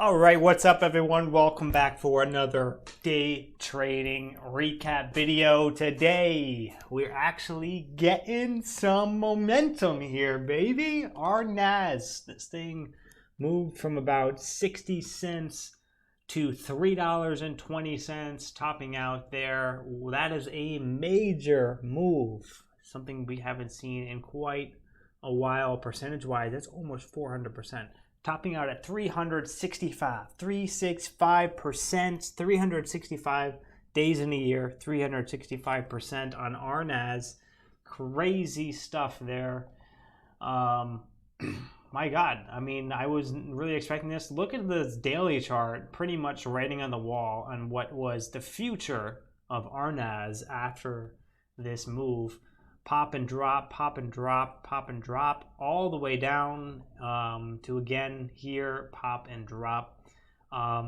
All right, what's up everyone? Welcome back for another day trading recap video. Today, we're actually getting some momentum here, baby. RNAZ, this thing moved from about 60 cents to $3.20, topping out there. That is a major move, something we haven't seen in quite a while. Percentage-wise, that's almost 400%. Topping out at 365%, 365 days in a year, 365% on RNAZ. Crazy stuff there. My God, I mean, I wasn't really expecting this. Look at this daily chart, pretty much writing on the wall on what was the future of RNAZ after this move. Pop and drop, pop and drop, pop and drop, all the way down to again here, pop and drop. I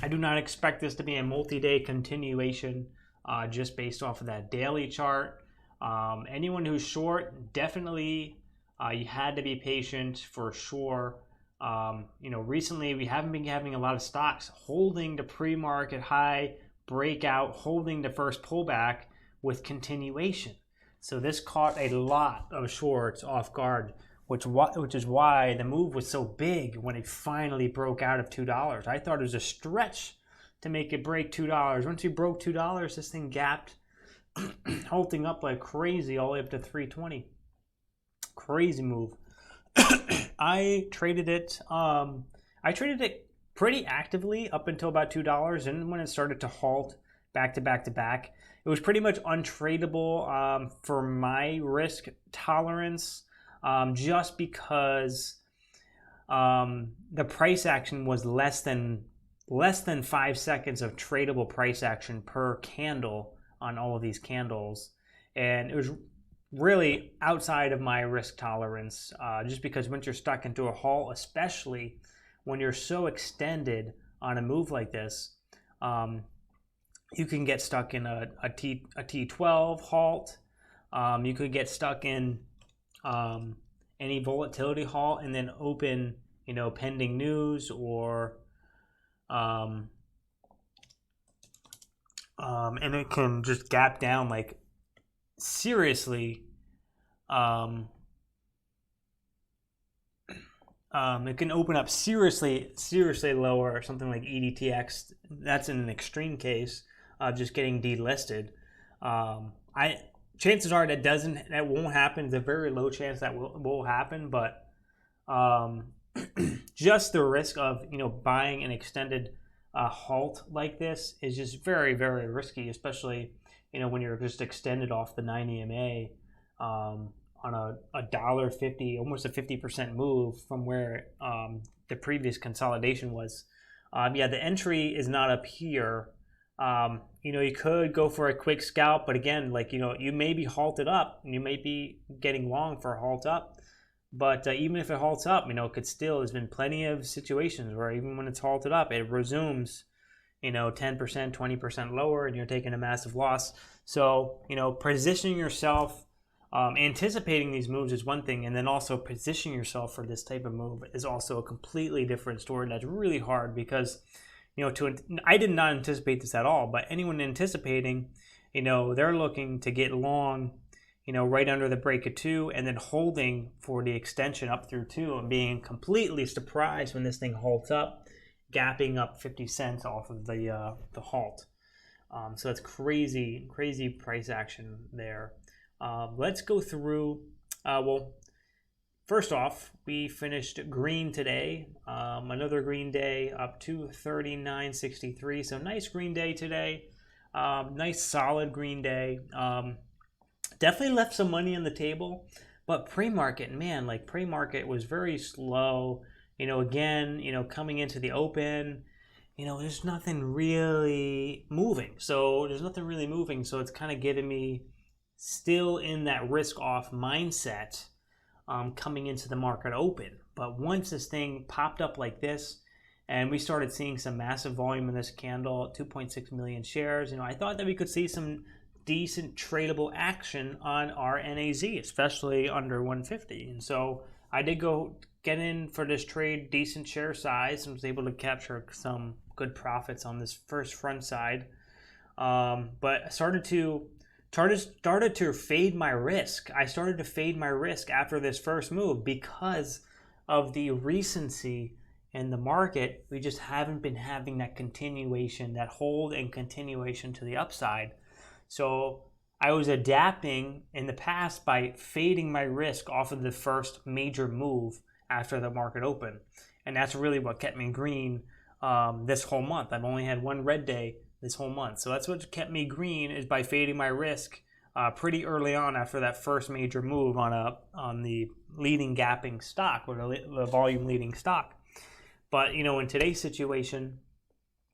do not expect this to be a multi-day continuation just based off of that daily chart. Anyone who's short, definitely you had to be patient for sure. Recently we haven't been having a lot of stocks holding the pre-market high, breakout, holding the first pullback with continuation. So this caught a lot of shorts off guard, which is why the move was so big when it finally broke out of $2. I thought it was a stretch to make it break $2. Once you broke $2, this thing gapped, halting up like crazy all the way up to $3.20. Crazy move. I traded it pretty actively up until about $2, and when it started to halt back to back to back, it was pretty much untradeable for my risk tolerance, just because the price action was less than 5 seconds of tradable price action per candle on all of these candles, and it was really outside of my risk tolerance, just because once you're stuck into a halt, especially when you're so extended on a move like this, you can get stuck in a T12 halt. You could get stuck in any volatility halt and then open, pending news, or and it can just gap down like seriously. It can open up seriously lower, something like EDTX. That's in an extreme case of just getting delisted. Chances are that won't happen. It's a very low chance that will happen, but just the risk of buying an extended halt like this is just very, very risky, especially when you're just extended off the 9 EMA on a $1.50, almost a 50% move from where the previous consolidation was. The entry is not up here. You could go for a quick scalp, but again, you may be halted up, and you may be getting long for a halt up. But even if it halts up, there's been plenty of situations where even when it's halted up, it resumes, 10%, 20% lower, and you're taking a massive loss. So, positioning yourself, anticipating these moves is one thing, and then also positioning yourself for this type of move is also a completely different story. That's really hard because, I did not anticipate this at all, but anyone anticipating, they're looking to get long, right under the break of 2 and then holding for the extension up through 2 and being completely surprised when this thing halts up, gapping up 50 cents off of the halt. So that's crazy price action there. Let's go through, first off, we finished green today, another green day up to 39.63, so nice green day today, nice solid green day. Definitely left some money on the table, but pre-market, man, pre-market was very slow, again, coming into the open, there's nothing really moving, so it's kind of getting me still in that risk-off mindset coming into the market open. But once this thing popped up like this, and we started seeing some massive volume in this candle, 2.6 million shares, I thought that we could see some decent tradable action on RNAZ, especially under 150. And so I did go get in for this trade, decent share size, and was able to capture some good profits on this first front side. But I started to fade my risk. I started to fade my risk after this first move because of the recency in the market. We just haven't been having that continuation, that hold and continuation to the upside. So I was adapting in the past by fading my risk off of the first major move after the market opened. And that's really what kept me green this whole month. I've only had one red day this whole month. So that's what kept me green, is by fading my risk pretty early on after that first major move on the leading gapping stock, or the volume leading stock. But in today's situation,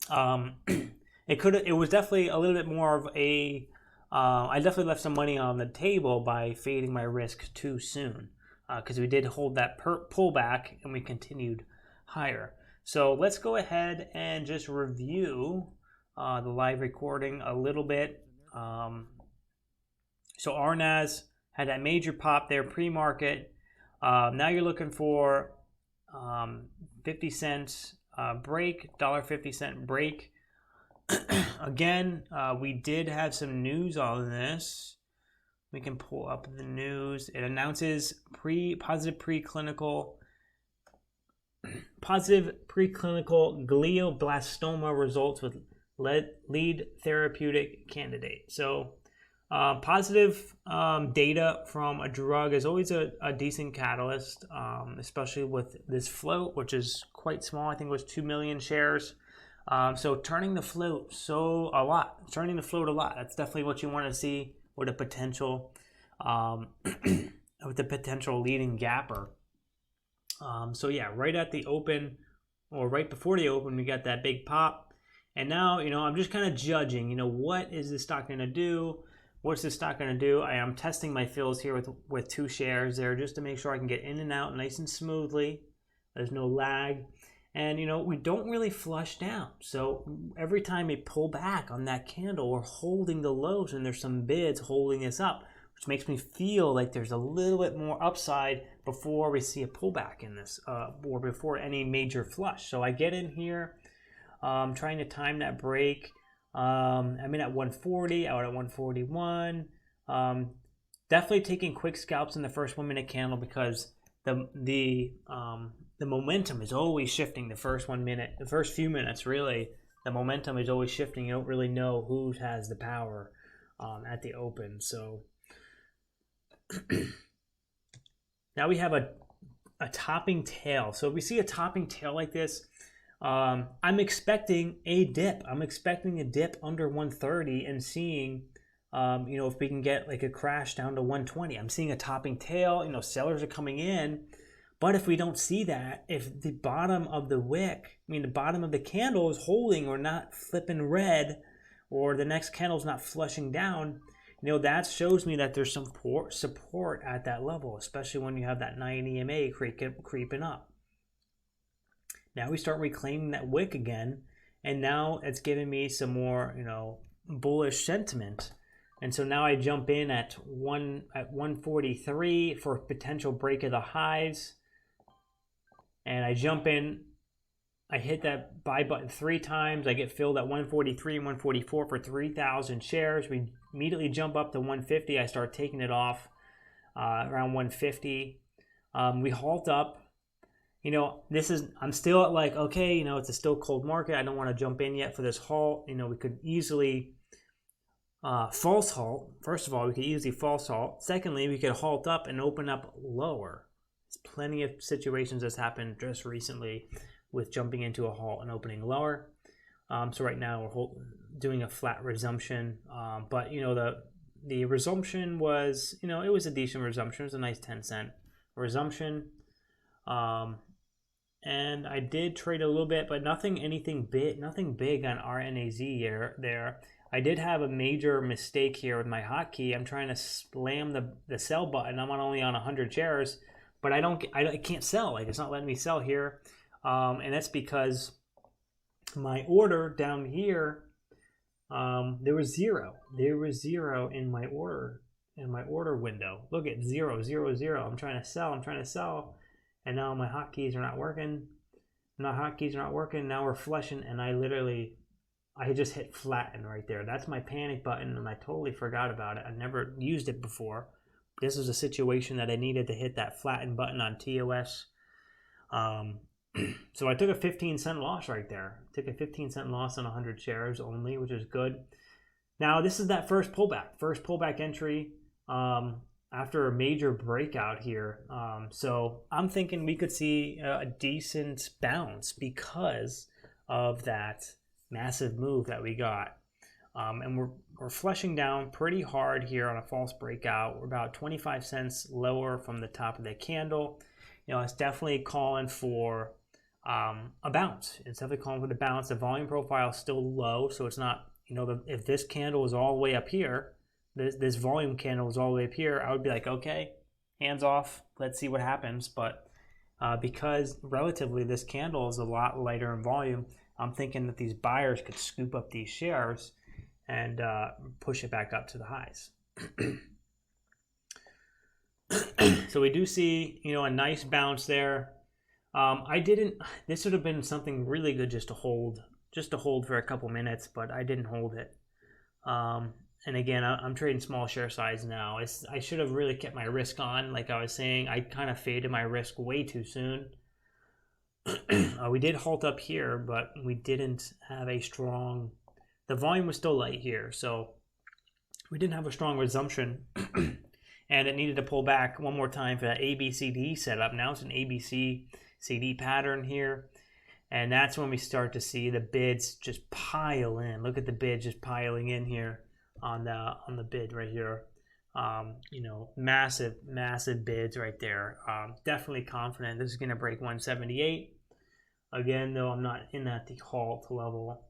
it was definitely a little bit more of a I definitely left some money on the table by fading my risk too soon, because we did hold that pullback and we continued higher. So let's go ahead and just review the live recording a little bit. So RNAZ had that major pop there pre-market. Now you're looking for 50 cents break, $1.50 break. Again, we did have some news on this. We can pull up the news. It announces positive preclinical glioblastoma results with lead therapeutic candidate. So positive data from a drug is always a decent catalyst, especially with this float, which is quite small. I think it was 2 million shares. So turning the float a lot. That's definitely what you want to see with a potential leading gapper. So yeah, right at the open, or right before the open, we got that big pop. And now, I'm just kind of judging, what is this stock going to do? What's this stock going to do? I am testing my fills here with 2 shares there, just to make sure I can get in and out nice and smoothly. There's no lag. And, we don't really flush down. So every time we pull back on that candle, we're holding the lows, and there's some bids holding us up, which makes me feel like there's a little bit more upside before we see a pullback in this, or before any major flush. So I get in here, trying to time that break. I'm in at 140, out at 141. Definitely taking quick scalps in the first 1 minute candle, because the momentum is always shifting. The first few minutes, really, the momentum is always shifting. You don't really know who has the power at the open. So now we have a topping tail. So if we see a topping tail like this, I'm expecting a dip. I'm expecting a dip under 130 and seeing, if we can get like a crash down to 120. I'm seeing a topping tail. Sellers are coming in. But if we don't see that, if the bottom of the wick, the bottom of the candle is holding or not flipping red, or the next candle is not flushing down, that shows me that there's some support at that level, especially when you have that 9 EMA creeping up. Now we start reclaiming that wick again, and now it's giving me some more, bullish sentiment. And so now I jump in at 143 for potential break of the highs. And I jump in, I hit that buy button 3 times. I get filled at 143 and 144 for 3,000 shares. We immediately jump up to 150. I start taking it off around 150. We halt up. I'm still at like, okay, it's a still cold market. I don't want to jump in yet for this halt. We could easily false halt. First of all, we could easily false halt. Secondly, we could halt up and open up lower. There's plenty of situations that's happened just recently with jumping into a halt and opening lower. So right now we're doing a flat resumption. But the resumption was, it was a decent resumption. It was a nice 10-cent resumption. And I did trade a little bit, but nothing big on RNAZ there. I did have a major mistake here with my hotkey. I'm trying to slam the sell button. I'm only on 100 shares, but I can't sell. Like, it's not letting me sell here, and that's because my order down here, there was zero. There was zero in my order window. Look at 0, 0, 0. I'm trying to sell. and now my hotkeys are not working. My hotkeys are not working. Now we're flushing, and I just hit flatten right there. That's my panic button, and I totally forgot about it. I never used it before. This was a situation that I needed to hit that flatten button on TOS. So I took a 15-cent loss right there. Took a 15-cent loss on 100 shares only, which is good. Now, this is that first pullback entry after a major breakout here. So I'm thinking we could see a decent bounce because of that massive move that we got. And we're flushing down pretty hard here on a false breakout. We're about 25 cents lower from the top of the candle. It's definitely calling for a bounce. It's definitely calling for the bounce. The volume profile is still low, so it's not, if this candle is all the way up here, this volume candle is all the way up here, I would be like, okay, hands off, let's see what happens. But because relatively this candle is a lot lighter in volume, I'm thinking that these buyers could scoop up these shares and push it back up to the highs. So we do see, a nice bounce there. This would have been something really good just to hold for a couple minutes, but I didn't hold it. And again, I'm trading small share size now. I should have really kept my risk on. Like I was saying, I kind of faded my risk way too soon. We did halt up here, but we didn't have the volume was still light here, so we didn't have a strong resumption. And it needed to pull back one more time for that ABCD setup. Now it's an ABCD pattern here. And that's when we start to see the bids just pile in. Look at the bid just piling in here on the bid right here. Massive bids right there. Definitely confident this is going to break 178. Again, though, I'm not in at the halt level.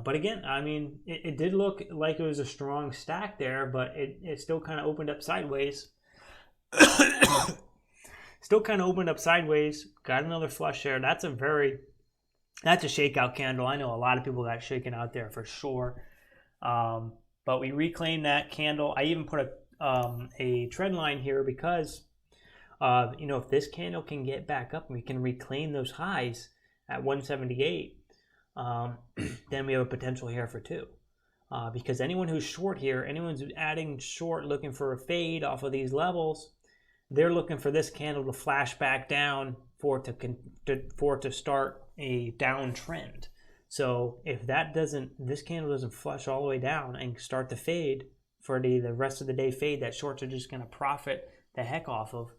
But again, I mean, it did look like it was a strong stack there, but it still kind of opened up sideways. Got another flush there. That's a shakeout candle. I know a lot of people got shaken out there for sure. But we reclaimed that candle. I even put a trend line here because, if this candle can get back up and we can reclaim those highs at 178, then we have a potential here for two. Because anyone who's short here, anyone who's adding short looking for a fade off of these levels, they're looking for this candle to flash back down for it to start a downtrend. So if this candle doesn't flush all the way down and start to fade for the rest of the day fade, that shorts are just going to profit the heck off of.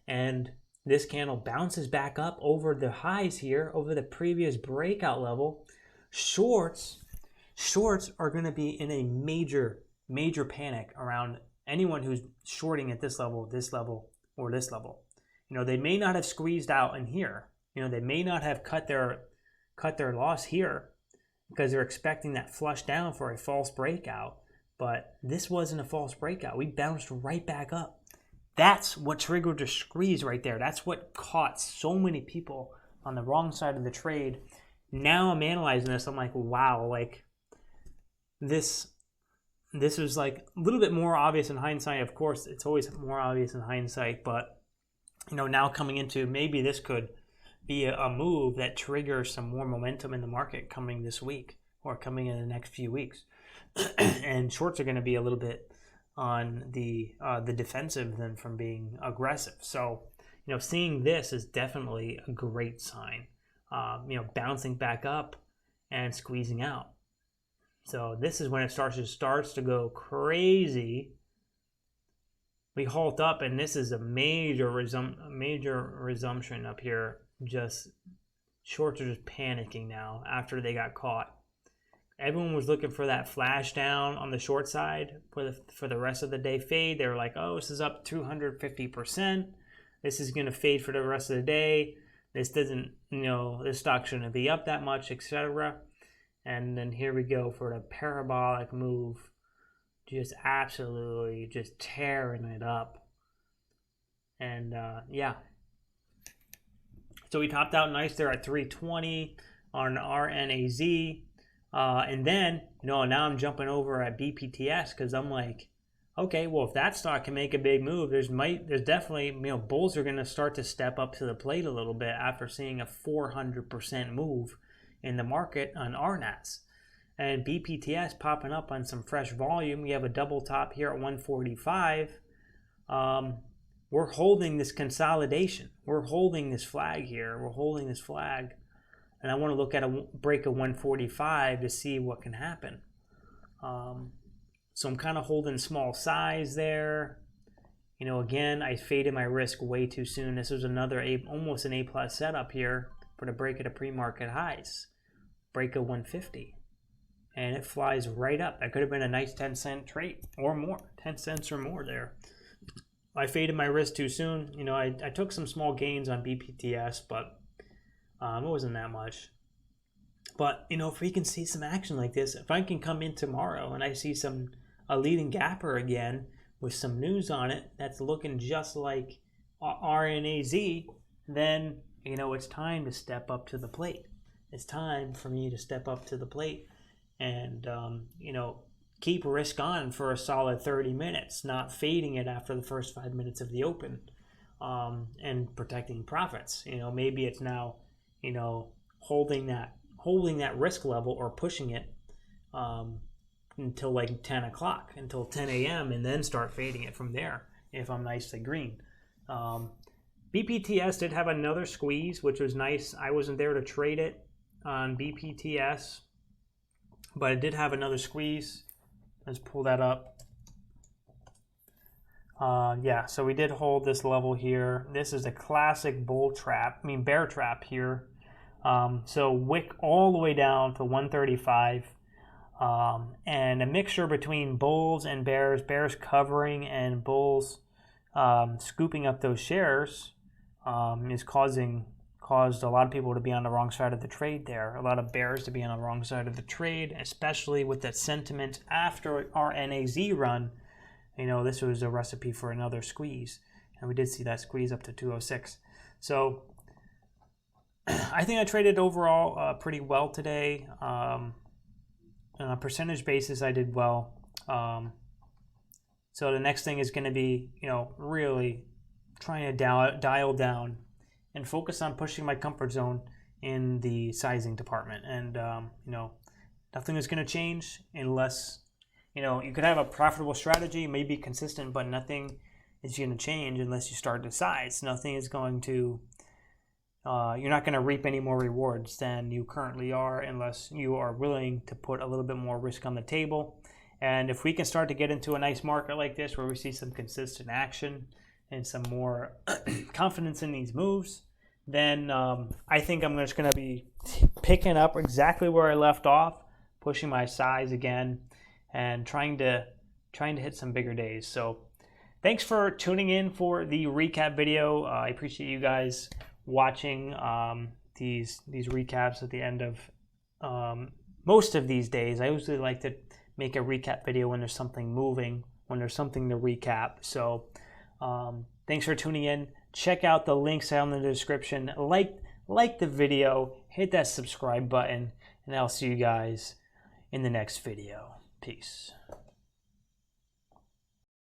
And this candle bounces back up over the highs here, over the previous breakout level. Shorts are going to be in a major panic around anyone who's shorting at this level, or this level. They may not have squeezed out in here. They may not have cut their loss here because they're expecting that flush down for a false breakout. But this wasn't a false breakout. We bounced right back up. That's what triggered the squeeze right there. That's what caught so many people on the wrong side of the trade. Now I'm analyzing this. I'm like, wow, like this was like a little bit more obvious in hindsight. Of course, it's always more obvious in hindsight, but now coming into maybe this could be a move that triggers some more momentum in the market coming this week or coming in the next few weeks. And shorts are going to be a little bit on the defensive than from being aggressive. So, seeing this is definitely a great sign. Bouncing back up and squeezing out. So this is when it starts to go crazy. We halt up, and this is a major resumption up here. Just shorts are just panicking now after they got caught. Everyone was looking for that flash down on the short side for the rest of the day fade. They were like, oh, this is up 250%. This is going to fade for the rest of the day. This doesn't, this stock shouldn't be up that much, etc. And then here we go for the parabolic move. Just absolutely just tearing it up. And so we topped out nice there at 320 on RNAZ. And then, now I'm jumping over at BPTS because I'm like, okay, well, if that stock can make a big move, there's definitely, bulls are going to start to step up to the plate a little bit after seeing a 400% move in the market on RNAZ. And BPTS popping up on some fresh volume. We have a double top here at 145. We're holding this consolidation. We're holding this flag here. We're holding this flag. And I want to look at a break of 145 to see what can happen. So I'm kind of holding small size there. Again, I faded my risk way too soon. This was another almost an A+ setup here for the break of the pre-market highs. Break of 150. And it flies right up. That could have been a nice 10-cent trade or more. 10 cents or more there. I faded my risk too soon. I took some small gains on BPTS, but it wasn't that much. But, if we can see some action like this, if I can come in tomorrow and I see a leading gapper again with some news on it that's looking just like RNAZ, then, it's time to step up to the plate. It's time for me to step up to the plate and, keep risk on for a solid 30 minutes, not fading it after the first 5 minutes of the open, and protecting profits. Maybe it's now, holding that risk level or pushing it until like 10 o'clock, until 10 a.m. and then start fading it from there if I'm nicely green. BPTS did have another squeeze, which was nice. I wasn't there to trade it on BPTS, but it did have another squeeze. Let's pull that up. Yeah, so we did hold this level here. This is a classic bear trap here. So wick all the way down to 135. And a mixture between bulls and bears covering and bulls scooping up those shares is caused a lot of people to be on the wrong side of the trade there. A lot of bears to be on the wrong side of the trade, especially with that sentiment after our RNAZ run. This was a recipe for another squeeze. And we did see that squeeze up to 206. So I think I traded overall pretty well today. On a percentage basis, I did well. So the next thing is going to be, really trying to dial down and focus on pushing my comfort zone in the sizing department. And, nothing is going to change unless, you could have a profitable strategy, maybe consistent, but nothing is going to change unless you start to size. Nothing is going to, you're not going to reap any more rewards than you currently are unless you are willing to put a little bit more risk on the table. And if we can start to get into a nice market like this where we see some consistent action and some more confidence in these moves, then I think I'm just going to be picking up exactly where I left off, pushing my size again, and trying to hit some bigger days. So thanks for tuning in for the recap video. I appreciate you guys watching these recaps at the end of most of these days. I usually like to make a recap video when there's something moving, when there's something to recap. So thanks for tuning in. Check out the links down in the description. Like the video, hit that subscribe button, and I'll see you guys in the next video. Peace.